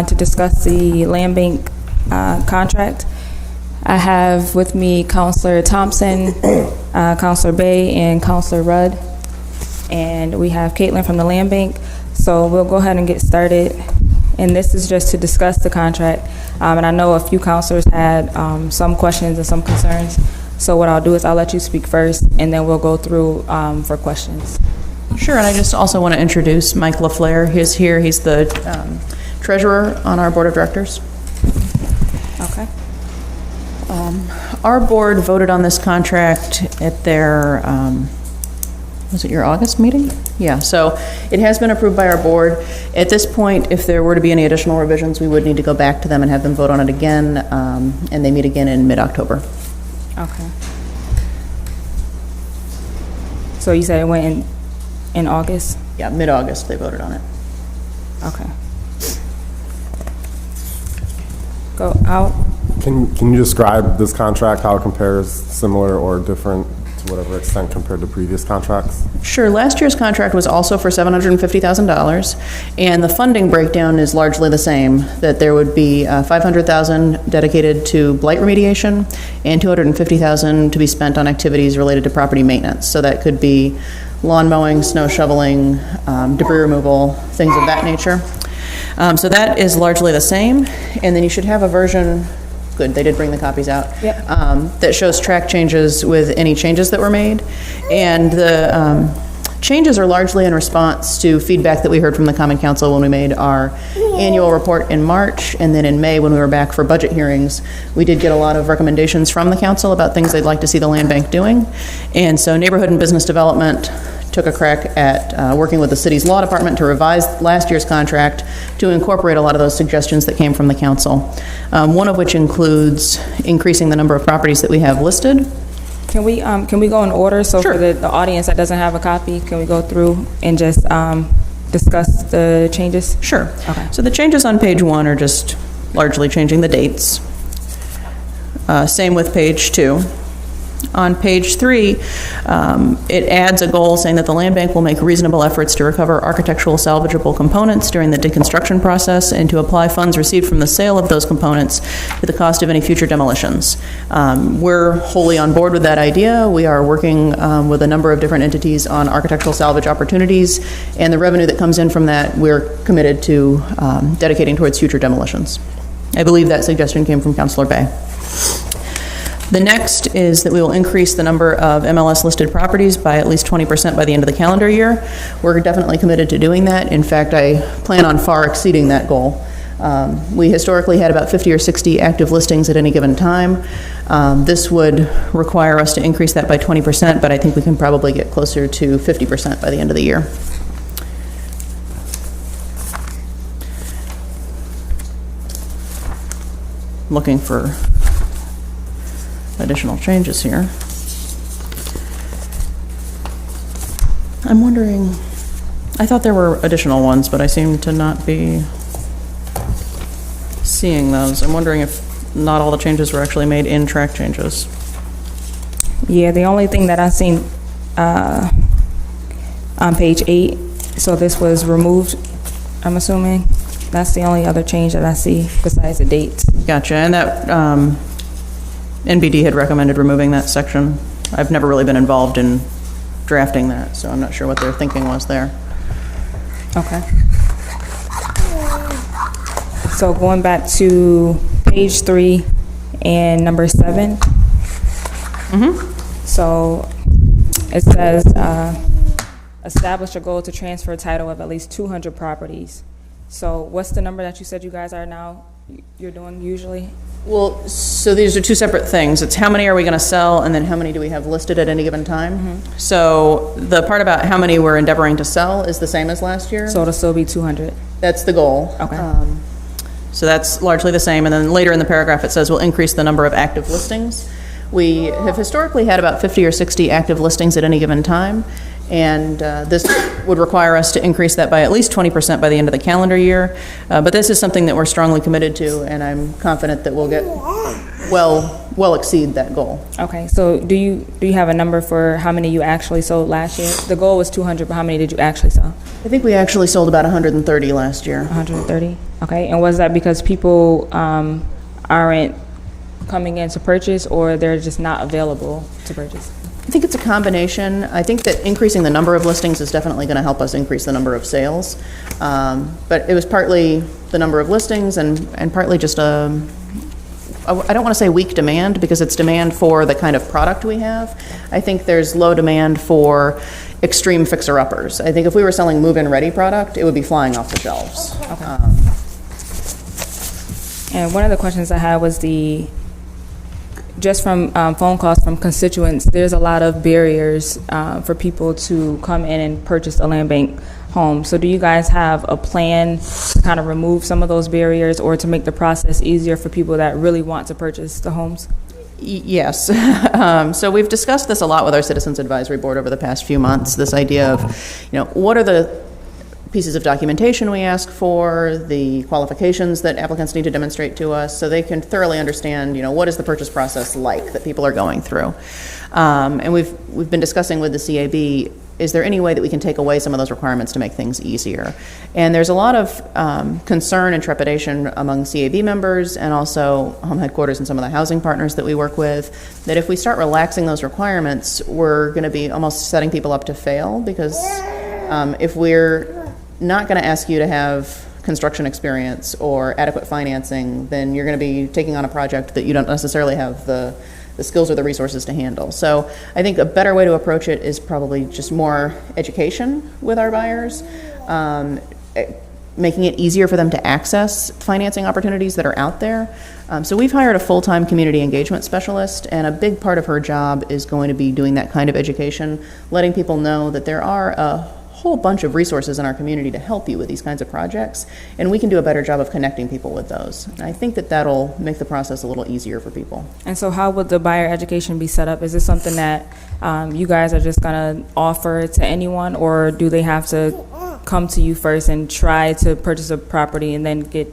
to discuss the land bank contract. I have with me Counselor Thompson, Counselor Bay, and Counselor Rudd. And we have Caitlin from the land bank. So we'll go ahead and get started. And this is just to discuss the contract. And I know a few counselors had some questions and some concerns. So what I'll do is I'll let you speak first, and then we'll go through for questions. Sure, and I just also want to introduce Mike LaFleur. He's here. He's the treasurer on our board of directors. Okay. Our board voted on this contract at their, was it your August meeting? Yeah, so it has been approved by our board. At this point, if there were to be any additional revisions, we would need to go back to them and have them vote on it again, and they meet again in mid-October. Okay. So you said it went in August? Yeah, mid-August they voted on it. Okay. Go out. Can you describe this contract, how it compares, similar or different to whatever extent compared to previous contracts? Sure. Last year's contract was also for $750,000, and the funding breakdown is largely the same, that there would be $500,000 dedicated to blight remediation and $250,000 to be spent on activities related to property maintenance. So that could be lawn mowing, snow shoveling, debris removal, things of that nature. So that is largely the same, and then you should have a version. Good, they did bring the copies out. Yep. That shows track changes with any changes that were made. And the changes are largely in response to feedback that we heard from the Common Council when we made our annual report in March, and then in May when we were back for budget hearings. We did get a lot of recommendations from the council about things they'd like to see the land bank doing. And so Neighborhood and Business Development took a crack at working with the city's law department to revise last year's contract to incorporate a lot of those suggestions that came from the council. One of which includes increasing the number of properties that we have listed. Can we go in order? So Sure. For the audience that doesn't have a copy, can we go through and just discuss the changes? Sure. Okay. So the changes on page 1 are just largely changing the dates. Same with page 2. On page 3, it adds a goal saying that the land bank will make reasonable efforts to recover architectural salvageable components during the deconstruction process and to apply funds received from the sale of those components to the cost of any future demolitions. We're wholly on board with that idea. We are working with a number of different entities on architectural salvage opportunities, and the revenue that comes in from that we're committed to dedicating towards future demolitions. I believe that suggestion came from Councilor Bay. The next is that we will increase the number of MLS-listed properties by at least 20% by the end of the calendar year. We're definitely committed to doing that. In fact, I plan on far exceeding that goal. We historically had about 50 or 60 active listings at any given time. This would require us to increase that by 20%, but I think we can probably get closer to 50% by the end of the year. Looking for additional changes here. I'm wondering, I thought there were additional ones, but I seem to not be seeing those. I'm wondering if not all the changes were actually made in track changes. Yeah, the only thing that I've seen on page 8, so this was removed, I'm assuming. That's the only other change that I see besides the dates. Gotcha, and that NBD had recommended removing that section. I've never really been involved in drafting that, so I'm not sure what their thinking was there. Okay. So going back to page 3 and number 7. So it says, establish a goal to transfer title of at least 200 properties. So what's the number that you said you guys are now, you're doing usually? Well, so these are two separate things. It's how many are we going to sell, and then how many do we have listed at any given time. So the part about how many we're endeavoring to sell is the same as last year. So it'll still be 200? That's the goal. Okay. So that's largely the same, and then later in the paragraph it says we'll increase the number of active listings. We have historically had about 50 or 60 active listings at any given time, and this would require us to increase that by at least 20% by the end of the calendar year. But this is something that we're strongly committed to, and I'm confident that we'll get well well exceed that goal. Okay, so do you have a number for how many you actually sold last year? The goal was 200, but how many did you actually sell? I think we actually sold about 130 last year. 130. Okay, and was that because people aren't coming in to purchase, or they're just not available to purchase? I think it's a combination. I think that increasing the number of listings is definitely going to help us increase the number of sales. But it was partly the number of listings and partly just I don't want to say weak demand, because it's demand for the kind of product we have. I think there's low demand for extreme fixer-uppers. I think if we were selling move-in ready product, it would be flying off the shelves. Okay. And one of the questions I had was just from phone calls from constituents, there's a lot of barriers for people to come in and purchase a land bank home. So do you guys have a plan to kind of remove some of those barriers, or to make the process easier for people that really want to purchase the homes? Yes. So we've discussed this a lot with our Citizens Advisory Board over the past few months, this idea of, what are the pieces of documentation we ask for, the qualifications that applicants need to demonstrate to us, so they can thoroughly understand, what is the purchase process like that people are going through. And we've been discussing with the CAB, is there any way that we can take away some of those requirements to make things easier? And there's a lot of concern and trepidation among CAB members and also home headquarters and some of the housing partners that we work with, that if we start relaxing those requirements, we're going to be almost setting people up to fail, because if we're not going to ask you to have construction experience or adequate financing, then you're going to be taking on a project that you don't necessarily have the skills or the resources to handle. So I think a better way to approach it is probably just more education with our buyers, making it easier for them to access financing opportunities that are out there. So we've hired a full-time community engagement specialist, and a big part of her job is going to be doing that kind of education, letting people know that there are a whole bunch of resources in our community to help you with these kinds of projects, and we can do a better job of connecting people with those. And I think that that'll make the process a little easier for people. And so how would the buyer education be set up? Is this something that you guys are just going to offer to anyone, or do they have to come to you first and try to purchase a property and then get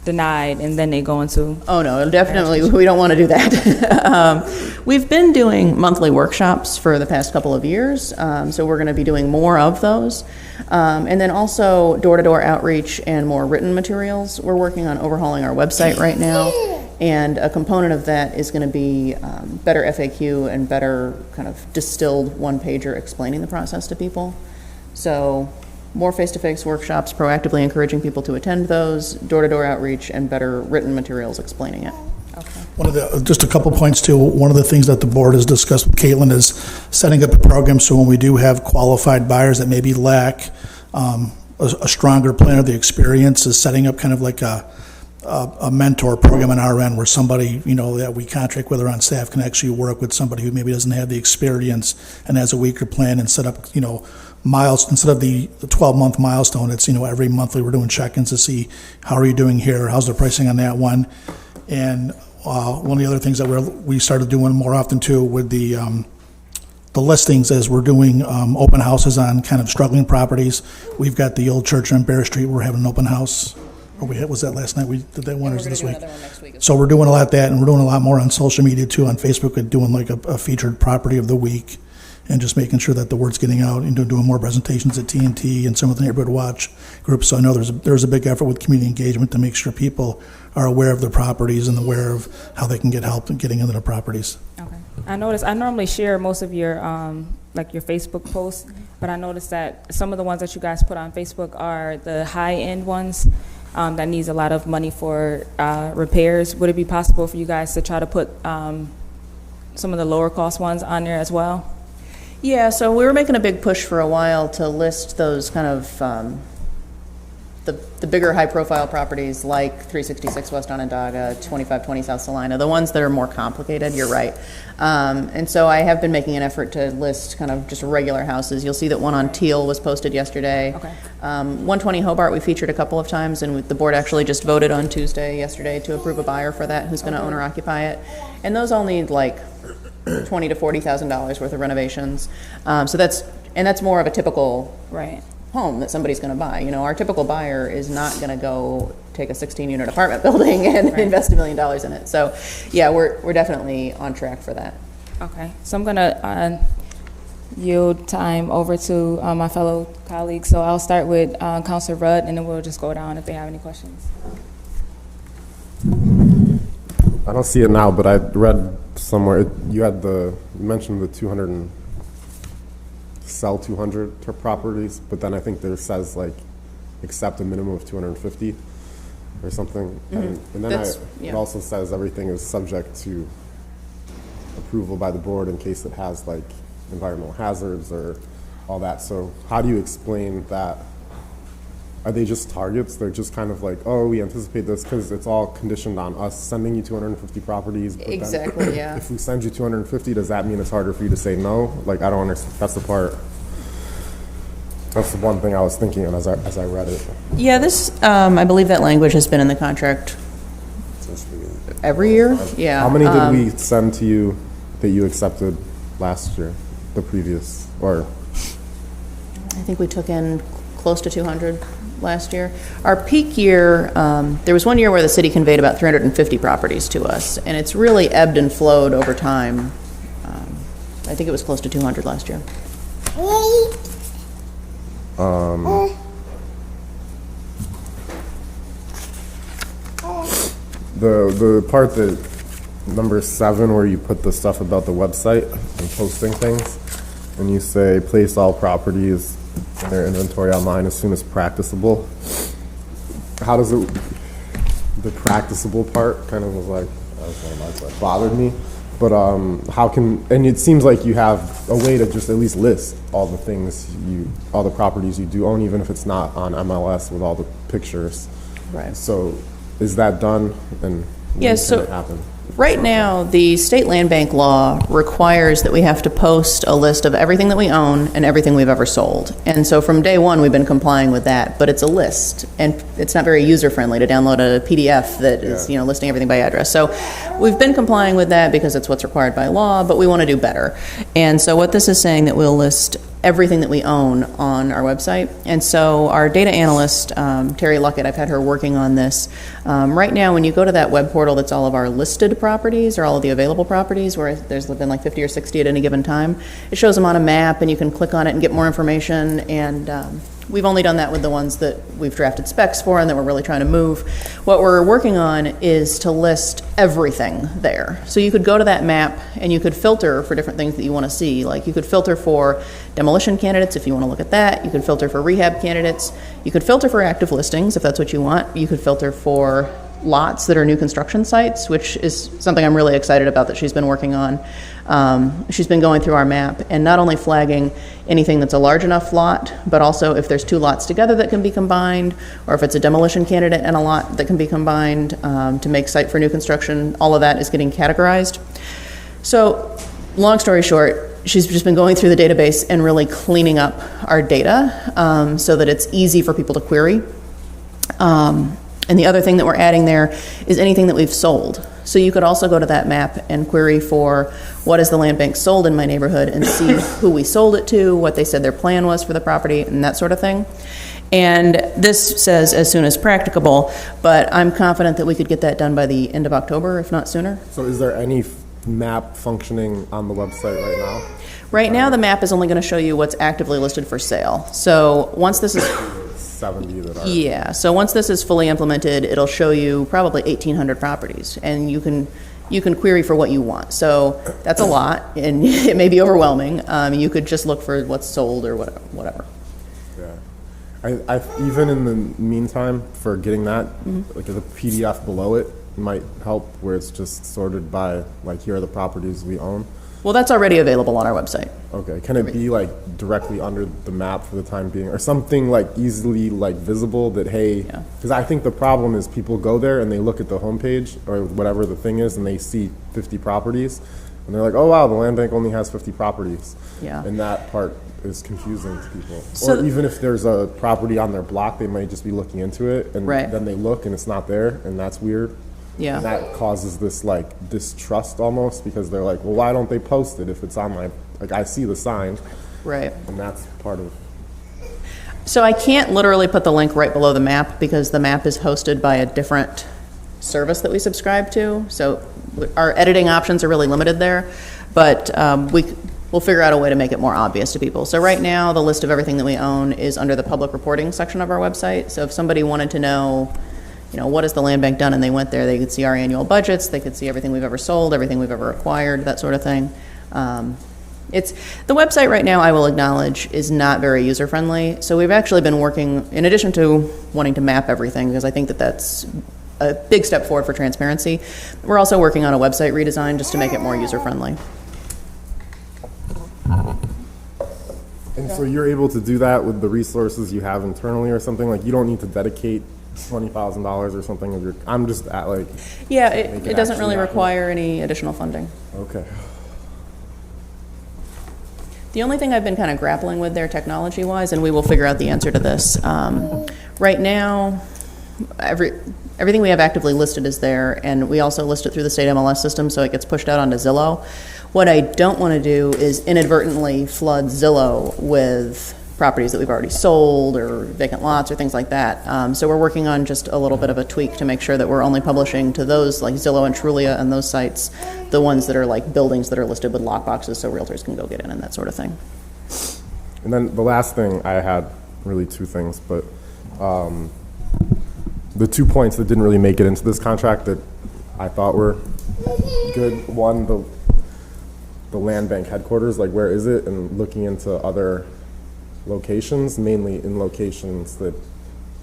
denied, and then they go into? Oh no, definitely we don't want to do that. We've been doing monthly workshops for the past couple of years, so we're going to be doing more of those. And then also door-to-door outreach and more written materials. We're working on overhauling our website right now, and a component of that is going to be better FAQ and better kind of distilled one-pager explaining the process to people. So more face-to-face workshops, proactively encouraging people to attend those, door-to-door outreach, and better written materials explaining it. Okay. Just a couple points too. One of the things that the board has discussed with Caitlin is setting up a program so when we do have qualified buyers that maybe lack a stronger plan or the experience, is setting up kind of like a mentor program on our end, where somebody, that we contract with or on staff can actually work with somebody who maybe doesn't have the experience and has a weaker plan, and set up, miles, instead of the 12-month milestone, it's, every monthly we're doing check-ins to see how are you doing here, how's the pricing on that one. And one of the other things that we started doing more often too with the listings, is we're doing open houses on kind of struggling properties. We've got the old church on Bear Street, we're having an open house. Or was that last night? We did that one, or this week? So we're doing a lot of that, and we're doing a lot more on social media too, on Facebook, and doing like a featured property of the week, and just making sure that the word's getting out, and doing more presentations at TNT and some of the neighborhood watch groups. So I know there's a big effort with community engagement to make sure people are aware of their properties and aware of how they can get help in getting into their properties. Okay. I noticed, I normally share most of your your Facebook posts, but I noticed that some of the ones that you guys put on Facebook are the high-end ones that needs a lot of money for repairs. Would it be possible for you guys to try to put some of the lower cost ones on there as well? Yeah, so we were making a big push for a while to list those kind of the bigger high-profile properties like 366 West Onondaga, 2520 South Salina, the ones that are more complicated, you're right. And so I have been making an effort to list kind of just regular houses. You'll see that one on Teal was posted yesterday. Okay. 120 Hobart we featured a couple of times, and the board actually just voted on yesterday, to approve a buyer for that who's going to own or occupy it. And those all need like $20,000 to $40,000 worth of renovations. So that's more of a typical Right. home that somebody's going to buy. Our typical buyer is not going to go take a 16-unit apartment building and invest $1 million in it. So, yeah, we're definitely on track for that. Okay, so I'm gonna yield time over to my fellow colleagues. So I'll start with Councilor Rudd, and then we'll just go down if they have any questions. I don't see it now, but I read somewhere, you mentioned the 200 and sell 200 properties, but then I think there says like accept a minimum of 250 or something. And then it also says everything is subject to approval by the board in case it has like environmental hazards or all that. So how do you explain that? Are they just targets? They're just kind of like, oh, we anticipate this because it's all conditioned on us sending you 250 properties. But Exactly, then, yeah. If we send you 250, does that mean it's harder for you to say no? Like, I don't understand. That's the part. That's the one thing I was thinking of as I read it. Yeah, this, I believe that language has been in the contract every year. Yeah. How many did we send to you that you accepted last year, the previous, or? I think we took in close to 200 last year. Our peak year, there was one year where the city conveyed about 350 properties to us, and it's really ebbed and flowed over time. I think it was close to 200 last year. The part that number 7 where you put the stuff about the website and posting things, and you say place all properties in their inventory online as soon as practicable. How does it, the practicable part kind of was like, I was like bothered me, but how can, and it seems like you have a way to just at least list all the things all the properties you do own, even if it's not on MLS with all the pictures. Right. So is that done, and when can it happen? Right now, the state land bank law requires that we have to post a list of everything that we own and everything we've ever sold. And so from day one, we've been complying with that, but it's a list, and it's not very user-friendly to download a PDF that is, listing everything by address. So we've been complying with that because it's what's required by law, but we want to do better. And so what this is saying, that we'll list everything that we own on our website. And so our data analyst, Terry Luckett, I've had her working on this. Right now, when you go to that web portal that's all of our listed properties or all of the available properties, where there's been like 50 or 60 at any given time, it shows them on a map, and you can click on it and get more information. And we've only done that with the ones that we've drafted specs for and that we're really trying to move. What we're working on is to list everything there. So you could go to that map and you could filter for different things that you want to see. Like you could filter for demolition candidates if you want to look at that. You could filter for rehab candidates. You could filter for active listings if that's what you want. You could filter for lots that are new construction sites, which is something I'm really excited about that she's been working on. She's been going through our map and not only flagging anything that's a large enough lot, but also if there's 2 lots together that can be combined, or if it's a demolition candidate and a lot that can be combined to make site for new construction. All of that is getting categorized. So long story short, she's just been going through the database and really cleaning up our data so that it's easy for people to query. And the other thing that we're adding there is anything that we've sold. So you could also go to that map and query for what is the land bank sold in my neighborhood and see who we sold it to, what they said their plan was for the property, and that sort of thing. And this says as soon as practicable, but I'm confident that we could get that done by the end of October, if not sooner. So is there any map functioning on the website right now? Right now, the map is only going to show you what's actively listed for sale. So once this is... 70 that are. Yeah, so once this is fully implemented, it'll show you probably 1,800 properties, and you can query for what you want. So that's a lot, and it may be overwhelming. You could just look for what's sold or whatever. Yeah, I even in the meantime for getting that, like the PDF below it might help, where it's just sorted by like here are the properties we own. Well, that's already available on our website. Okay, can it be like directly under the map for the time being, or something like easily like visible that, hey, because I think the problem is people go there and they look at the homepage or whatever the thing is and they see 50 properties and they're like, oh wow, the land bank only has 50 properties. Yeah. And that part is confusing to people. So or even if there's a property on their block, they might just be looking into it and then they look and it's not there, and that's weird. Yeah. And that causes this like distrust almost, because they're like, well, why don't they post it if it's on my, like I see the sign. Right. And that's part of. So I can't literally put the link right below the map because the map is hosted by a different service that we subscribe to. So our editing options are really limited there, but we'll figure out a way to make it more obvious to people. So right now, the list of everything that we own is under the public reporting section of our website. So if somebody wanted to know, what has the land bank done, and they went there, they could see our annual budgets, they could see everything we've ever sold, everything we've ever acquired, that sort of thing. It's the website right now, I will acknowledge, is not very user-friendly. So we've actually been working, in addition to wanting to map everything, because I think that that's a big step forward for transparency, we're also working on a website redesign just to make it more user-friendly. And so you're able to do that with the resources you have internally or something? Like, you don't need to dedicate $20,000 or something of your, I'm just at like... Yeah, it doesn't really require any additional funding. Okay. The only thing I've been kind of grappling with there technology-wise, and we will figure out the answer to this, right now, everything we have actively listed is there, and we also list it through the state MLS system, so it gets pushed out onto Zillow. What I don't want to do is inadvertently flood Zillow with properties that we've already sold or vacant lots or things like that. So we're working on just a little bit of a tweak to make sure that we're only publishing to those like Zillow and Trulia and those sites, the ones that are like buildings that are listed with lockboxes so realtors can go get in and that sort of thing. And then the last thing I had, really two things, but the 2 points that didn't really make it into this contract that I thought were good. One, the land bank headquarters, like where is it, and looking into other locations, mainly in locations that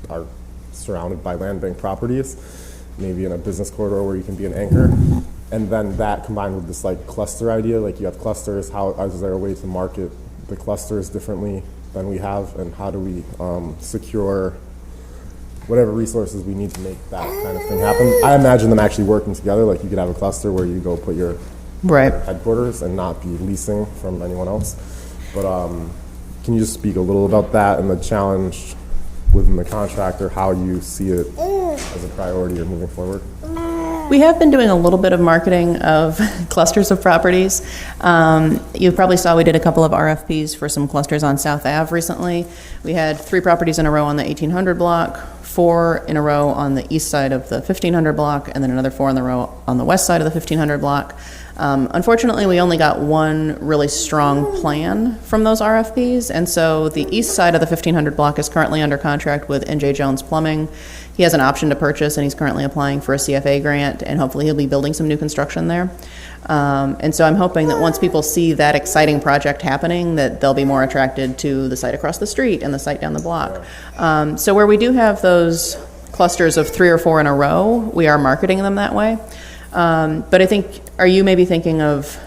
are surrounded by land bank properties, maybe in a business corridor where you can be an anchor. And then that combined with this like cluster idea, like you have clusters, how is there a way to market the clusters differently than we have, and how do we secure whatever resources we need to make that kind of thing happen? I imagine them actually working together, like you could have a cluster where you go put your headquarters and not be leasing from anyone else. But can you just speak a little about that and the challenge within the contract, or how you see it as a priority or moving forward? We have been doing a little bit of marketing of clusters of properties. You probably saw we did a couple of RFPs for some clusters on South Ave recently. We had 3 properties in a row on the 1800 block, 4 in a row on the east side of the 1500 block, and then another 4 in a row on the west side of the 1500 block. Unfortunately, we only got one really strong plan from those RFPs, and so the east side of the 1500 block is currently under contract with N.J. Jones Plumbing. He has an option to purchase, and he's currently applying for a CFA grant, and hopefully he'll be building some new construction there. And so I'm hoping that once people see that exciting project happening, that they'll be more attracted to the site across the street and the site down the block. So where we do have those clusters of 3 or 4 in a row, we are marketing them that way. But I think, are you maybe thinking of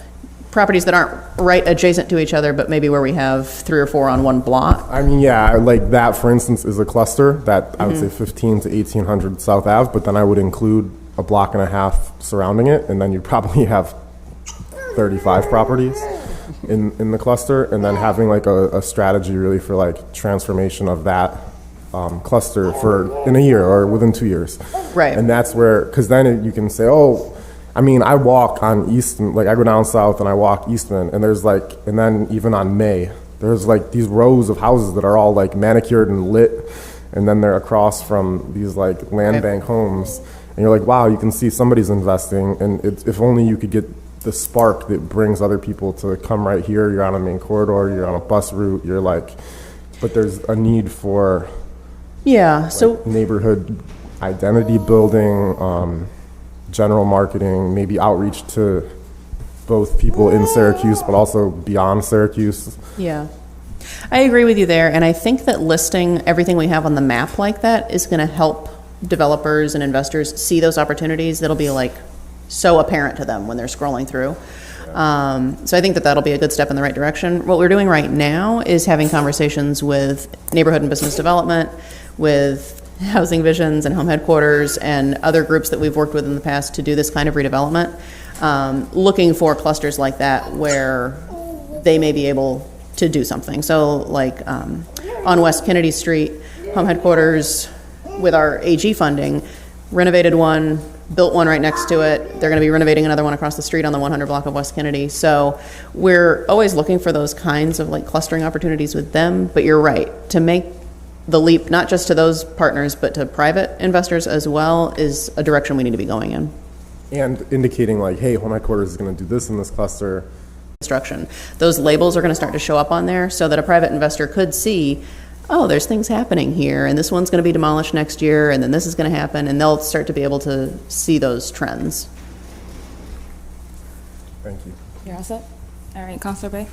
properties that aren't right adjacent to each other, but maybe where we have 3 or 4 on one block? I mean, yeah, like that, for instance, is a cluster that I would say 15 to 1800 South Ave, but then I would include a block and a half surrounding it, and then you'd probably have 35 properties in the cluster, and then having like a strategy really for like transformation of that cluster for in a year or within 2 years. Right. And that's where, because then you can say, oh, I mean, I walk on Eastman, like I go down south and I walk Eastman, and there's like, and then even on May, there's like these rows of houses that are all like manicured and lit, and then they're across from these like land bank homes, and you're like, wow, you can see somebody's investing, and if only you could get the spark that brings other people to come right here. You're on a main corridor, you're on a bus route, you're like, but there's a need for so neighborhood identity building, general marketing, maybe outreach to both people in Syracuse, but also beyond Syracuse. Yeah, I agree with you there. And I think that listing everything we have on the map like that is going to help developers and investors see those opportunities. That'll be like so apparent to them when they're scrolling through. So I think that that'll be a good step in the right direction. What we're doing right now is having conversations with neighborhood and business development, with Housing Visions and Home Headquarters and other groups that we've worked with in the past to do this kind of redevelopment, looking for clusters like that where they may be able to do something. So like on West Kennedy Street, Home Headquarters with our AG funding renovated one, built one right next to it. They're going to be renovating another one across the street on the 100 block of West Kennedy. So we're always looking for those kinds of like clustering opportunities with them. But you're right, to make the leap, not just to those partners, but to private investors as well, is a direction we need to be going in. And indicating like, hey, home headquarters is going to do this in this cluster. Construction. Those labels are going to start to show up on there so that a private investor could see, oh, there's things happening here, and this one's going to be demolished next year, and then this is going to happen, and they'll start to be able to see those trends. Thank you. You're all set? All right, Councilor Bay?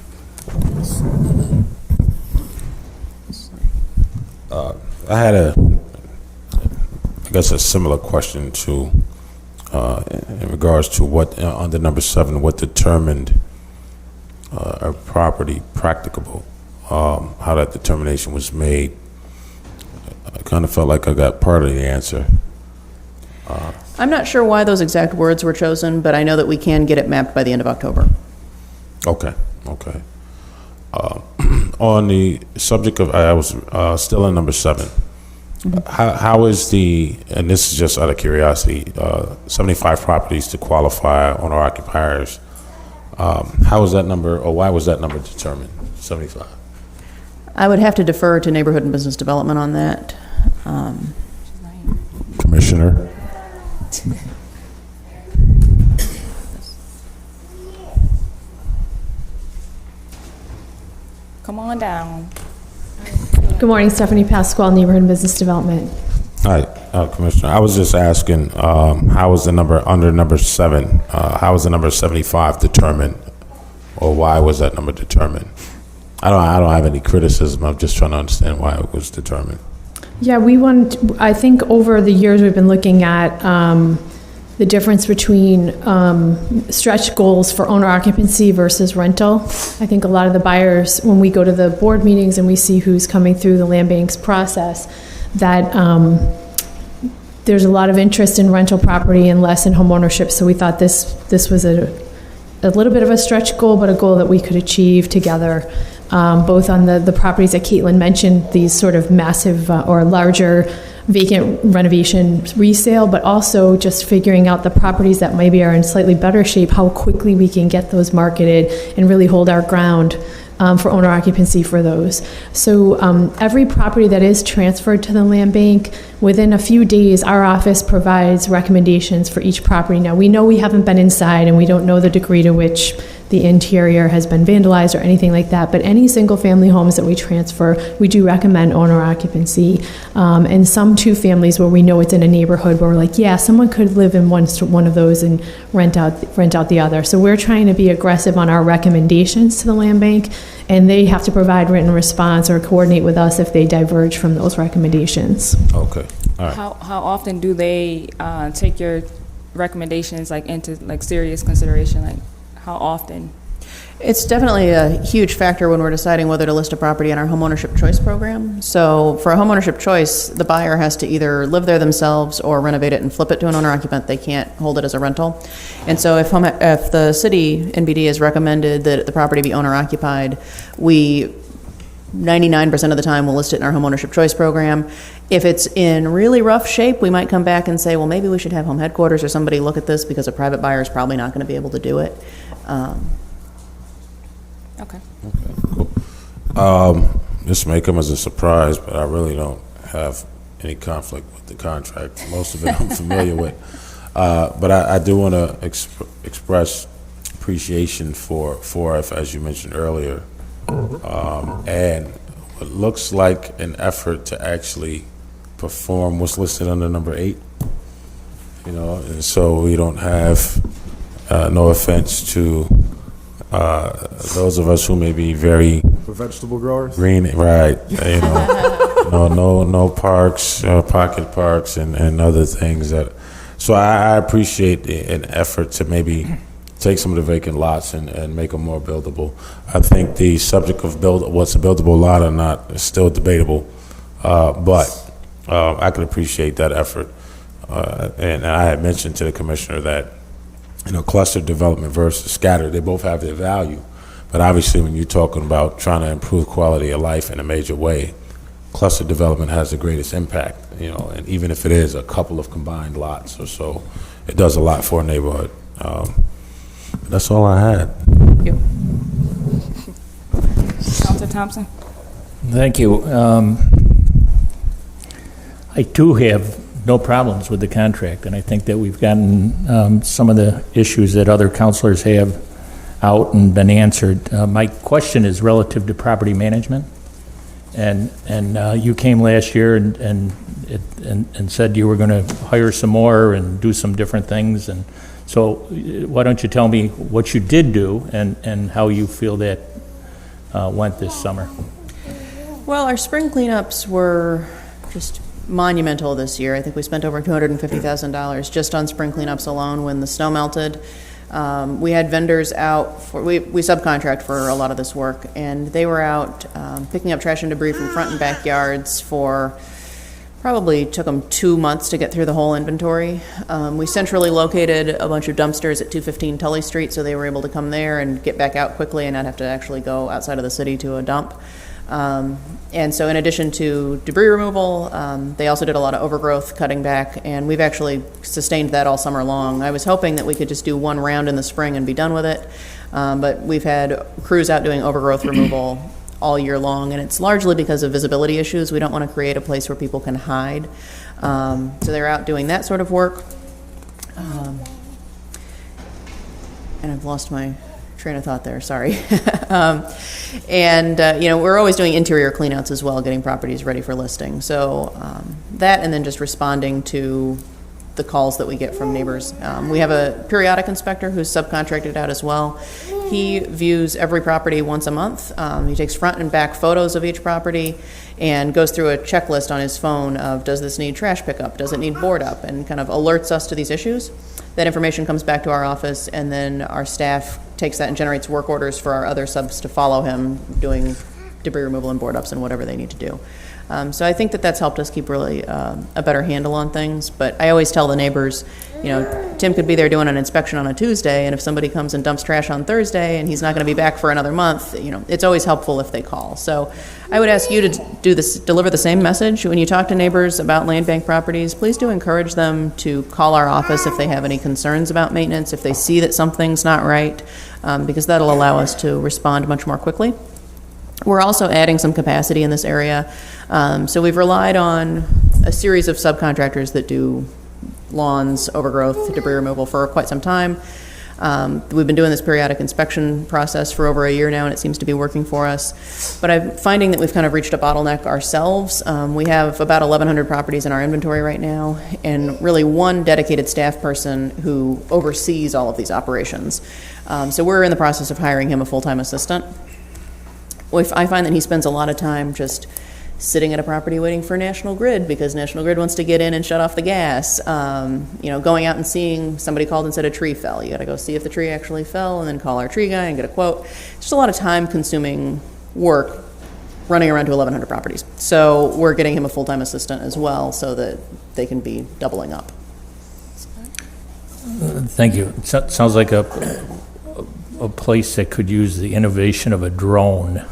I had I guess a similar question to, in regards to what, under number 7, what determined a property practicable, how that determination was made. I kind of felt like I got part of the answer. I'm not sure why those exact words were chosen, but I know that we can get it mapped by the end of October. Okay. On the subject of, I was still in number 7. How is the, and this is just out of curiosity, 75 properties to qualify owner occupiers? How is that number, or why was that number determined, 75? I would have to defer to neighborhood and business development on that. Commissioner? Come on down. Good morning, Stephanie Pasquale, Neighborhood and Business Development. Hi, Commissioner. I was just asking, how was the number under number 7? How was the number 75 determined, or why was that number determined? I don't have any criticism. I'm just trying to understand why it was determined. Yeah, I think over the years we've been looking at the difference between stretch goals for owner occupancy versus rental. I think a lot of the buyers, when we go to the board meetings and we see who's coming through the land banks process, that there's a lot of interest in rental property and less in home ownership. So we thought this was a little bit of a stretch goal, but a goal that we could achieve together, both on the properties that Caitlin mentioned, these sort of massive or larger vacant renovation resale, but also just figuring out the properties that maybe are in slightly better shape, how quickly we can get those marketed and really hold our ground for owner occupancy for those. So every property that is transferred to the land bank, within a few days, our office provides recommendations for each property. Now, we know we haven't been inside and we don't know the degree to which the interior has been vandalized or anything like that, but any single-family homes that we transfer, we do recommend owner occupancy. And some two families where we know it's in a neighborhood where we're like, yeah, someone could live in one of those and rent out the other. So we're trying to be aggressive on our recommendations to the land bank, and they have to provide written response or coordinate with us if they diverge from those recommendations. Okay. All right. How often do they take your recommendations into serious consideration? Like how often? It's definitely a huge factor when we're deciding whether to list a property in our homeownership choice program. So for a homeownership choice, the buyer has to either live there themselves or renovate it and flip it to an owner occupant. They can't hold it as a rental. And so if the city NBD has recommended that the property be owner occupied, we 99% of the time we'll list it in our homeownership choice program. If it's in really rough shape, we might come back and say, well, maybe we should have home headquarters or somebody look at this because a private buyer is probably not going to be able to do it. Okay. Cool. This may come as a surprise, but I really don't have any conflict with the contract. Most of it I'm familiar with. But I do want to express appreciation for 4F, as you mentioned earlier, and what looks like an effort to actually perform what's listed under number 8. And so we don't have, no offense to those of us who may be very The vegetable growers? green, right? No parks, pocket parks, and other things that. So I appreciate an effort to maybe take some of the vacant lots and make them more buildable. I think the subject of what's a buildable lot or not is still debatable, but I can appreciate that effort. And I had mentioned to the commissioner that cluster development versus scattered, they both have their value. But obviously when you're talking about trying to improve quality of life in a major way, cluster development has the greatest impact, and even if it is a couple of combined lots or so, it does a lot for a neighborhood. That's all I had. Thank you. Councilor Thompson? Thank you. I too have no problems with the contract, and I think that we've gotten some of the issues that other counselors have out and been answered. My question is relative to property management, and you came last year and said you were going to hire some more and do some different things, and so why don't you tell me what you did do and how you feel that went this summer? Well, our spring cleanups were just monumental this year. I think we spent over $250,000 just on spring cleanups alone when the snow melted. We had vendors out we subcontract for a lot of this work, and they were out picking up trash and debris from front and backyards for probably took them 2 months to get through the whole inventory. We centrally located a bunch of dumpsters at 215 Tully Street, so they were able to come there and get back out quickly and not have to actually go outside of the city to a dump. And so in addition to debris removal, they also did a lot of overgrowth cutting back, and we've actually sustained that all summer long. I was hoping that we could just do one round in the spring and be done with it, but we've had crews out doing overgrowth removal all year long, and it's largely because of visibility issues. We don't want to create a place where people can hide. So they're out doing that sort of work. And I've lost my train of thought there, sorry. We're always doing interior cleanouts as well, getting properties ready for listing. So that, and then just responding to the calls that we get from neighbors. We have a periodic inspector who's subcontracted out as well. He views every property once a month. He takes front and back photos of each property and goes through a checklist on his phone of, does this need trash pickup? Does it need board up? And kind of alerts us to these issues. That information comes back to our office, and then our staff takes that and generates work orders for our other subs to follow him doing debris removal and board ups and whatever they need to do. So I think that that's helped us keep really a better handle on things. But I always tell the neighbors, Tim could be there doing an inspection on a Tuesday, and if somebody comes and dumps trash on Thursday and he's not going to be back for another month, it's always helpful if they call. So I would ask you to deliver the same message. When you talk to neighbors about land bank properties, please do encourage them to call our office if they have any concerns about maintenance, if they see that something's not right, because that'll allow us to respond much more quickly. We're also adding some capacity in this area. So we've relied on a series of subcontractors that do lawns, overgrowth, debris removal for quite some time. We've been doing this periodic inspection process for over a year now, and it seems to be working for us. But I'm finding that we've kind of reached a bottleneck ourselves. We have about 1,100 properties in our inventory right now, and really one dedicated staff person who oversees all of these operations. So we're in the process of hiring him a full-time assistant. I find that he spends a lot of time just sitting at a property waiting for National Grid because National Grid wants to get in and shut off the gas. Going out and seeing somebody called and said a tree fell. You got to go see if the tree actually fell and then call our tree guy and get a quote. Just a lot of time-consuming work running around to 1,100 properties. So we're getting him a full-time assistant as well so that they can be doubling up. Thank you. It sounds like a place that could use the innovation of a drone.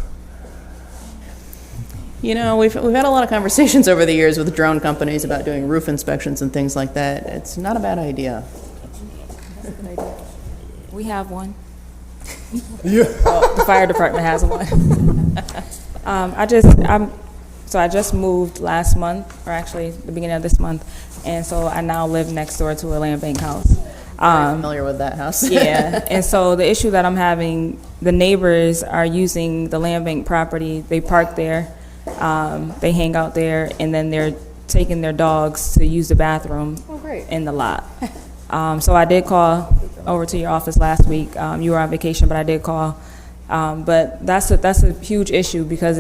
We've had a lot of conversations over the years with drone companies about doing roof inspections and things like that. It's not a bad idea. We have one. Well, the fire department has one. I just moved last month, or actually the beginning of this month, and so I now live next door to a land bank house. I'm familiar with that house. Yeah, and so the issue that I'm having, the neighbors are using the land bank property. They park there, they hang out there, and then they're taking their dogs to use the bathroom in the lot. So I did call over to your office last week. You were on vacation, but I did call. But that's a huge issue because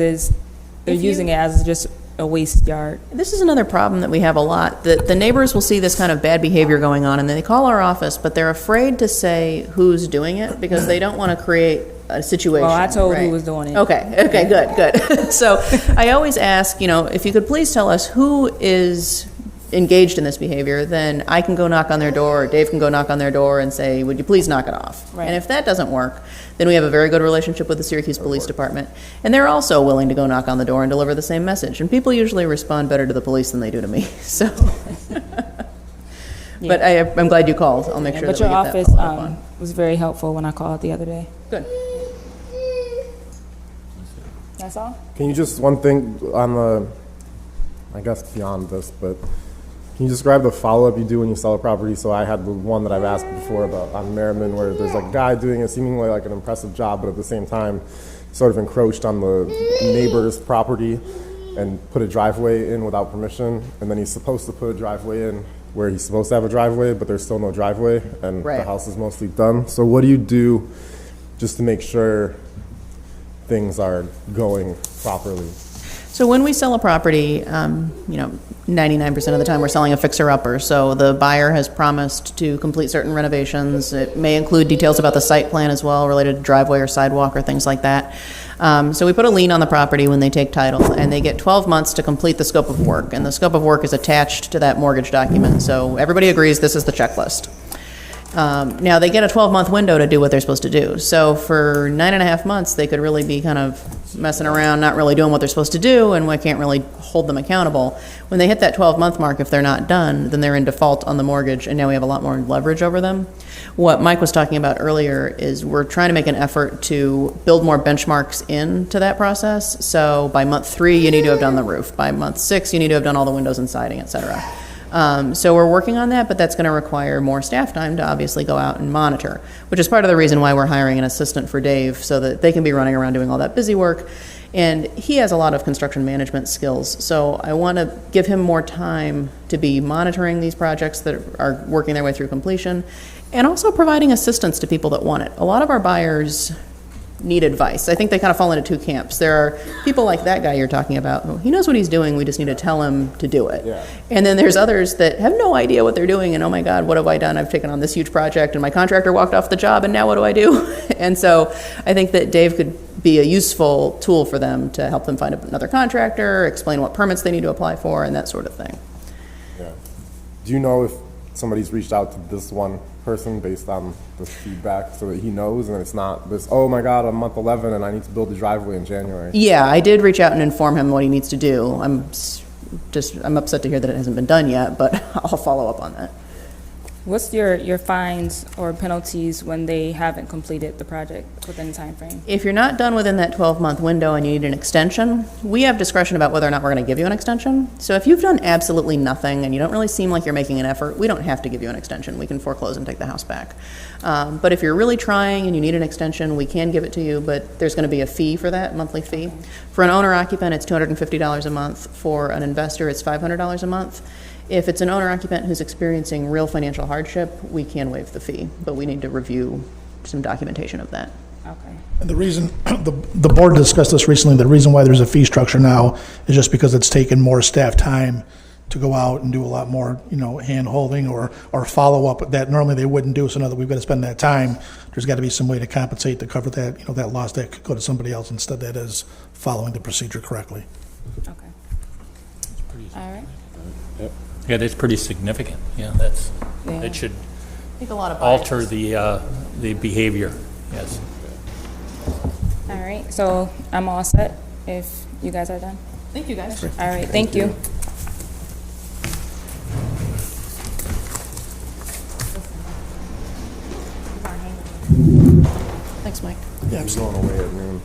they're using it as just a waste yard. This is another problem that we have a lot. The neighbors will see this kind of bad behavior going on, and then they call our office, but they're afraid to say who's doing it because they don't want to create a situation. Well, I told who was doing it. Okay, good. So I always ask, if you could please tell us who is engaged in this behavior, then I can go knock on their door, or Dave can go knock on their door and say, would you please knock it off? Right. And if that doesn't work, then we have a very good relationship with the Syracuse Police Department, and they're also willing to go knock on the door and deliver the same message. And people usually respond better to the police than they do to me. So, but I'm glad you called. I'll make sure that we get that office was very helpful when I called the other day. Good. That's all? Can you just, one thing on I guess beyond this, but can you describe the follow-up you do when you sell a property? So I had the one that I've asked before about on Merriman, where there's a guy doing it seemingly like an impressive job, but at the same time sort of encroached on the neighbor's property and put a driveway in without permission, and then he's supposed to put a driveway in where he's supposed to have a driveway, but there's still no driveway, and Right. the house is mostly done. So what do you do just to make sure things are going properly? So when we sell a property, 99% of the time we're selling a fixer-upper. So the buyer has promised to complete certain renovations. It may include details about the site plan as well, related to driveway or sidewalk or things like that. So we put a lien on the property when they take title, and they get 12 months to complete the scope of work. And the scope of work is attached to that mortgage document. So everybody agrees this is the checklist. Now, they get a 12-month window to do what they're supposed to do. So for 9.5 months, they could really be kind of messing around, not really doing what they're supposed to do, and we can't really hold them accountable. When they hit that 12-month mark, if they're not done, then they're in default on the mortgage, and now we have a lot more leverage over them. What Mike was talking about earlier is we're trying to make an effort to build more benchmarks into that process. So by month 3, you need to have done the roof. By month 6, you need to have done all the windows and siding, et cetera. So we're working on that, but that's going to require more staff time to obviously go out and monitor, which is part of the reason why we're hiring an assistant for Dave, so that they can be running around doing all that busy work. And he has a lot of construction management skills, so I want to give him more time to be monitoring these projects that are working their way through completion, and also providing assistance to people that want it. A lot of our buyers need advice. I think they kind of fall into two camps. There are people like that guy you're talking about who, he knows what he's doing, we just need to tell him to do it. Yeah. And then there's others that have no idea what they're doing, and oh my God, what have I done? I've taken on this huge project and my contractor walked off the job, and now what do I do? And so I think that Dave could be a useful tool for them to help them find another contractor, explain what permits they need to apply for, and that sort of thing. Yeah. Do you know if somebody's reached out to this one person based on the feedback so that he knows, and it's not this, oh my God, I'm month 11 and I need to build a driveway in January? Yeah, I did reach out and inform him what he needs to do. I'm upset to hear that it hasn't been done yet, but I'll follow up on that. What's your fines or penalties when they haven't completed the project within the time frame? If you're not done within that 12-month window and you need an extension, we have discretion about whether or not we're going to give you an extension. So if you've done absolutely nothing and you don't really seem like you're making an effort, we don't have to give you an extension. We can foreclose and take the house back. But if you're really trying and you need an extension, we can give it to you, but there's going to be a fee for that, monthly fee. For an owner-occupant, it's $250 a month. For an investor, it's $500 a month. If it's an owner-occupant who's experiencing real financial hardship, we can waive the fee, but we need to review some documentation of that. Okay. And the reason, the board discussed this recently, the reason why there's a fee structure now is just because it's taken more staff time to go out and do a lot more, hand-holding or follow-up that normally they wouldn't do. So now that we've got to spend that time, there's got to be some way to compensate to cover that, that loss that could go to somebody else instead that is following the procedure correctly. Okay. All right. Yeah, that's pretty significant. Yeah, that should I think a lot of alter the behavior, yes. All right. So I'm all set if you guys are done. Thank you, guys. All right. Thank you. Thanks, Mike. Yeah, I'm going away at noon.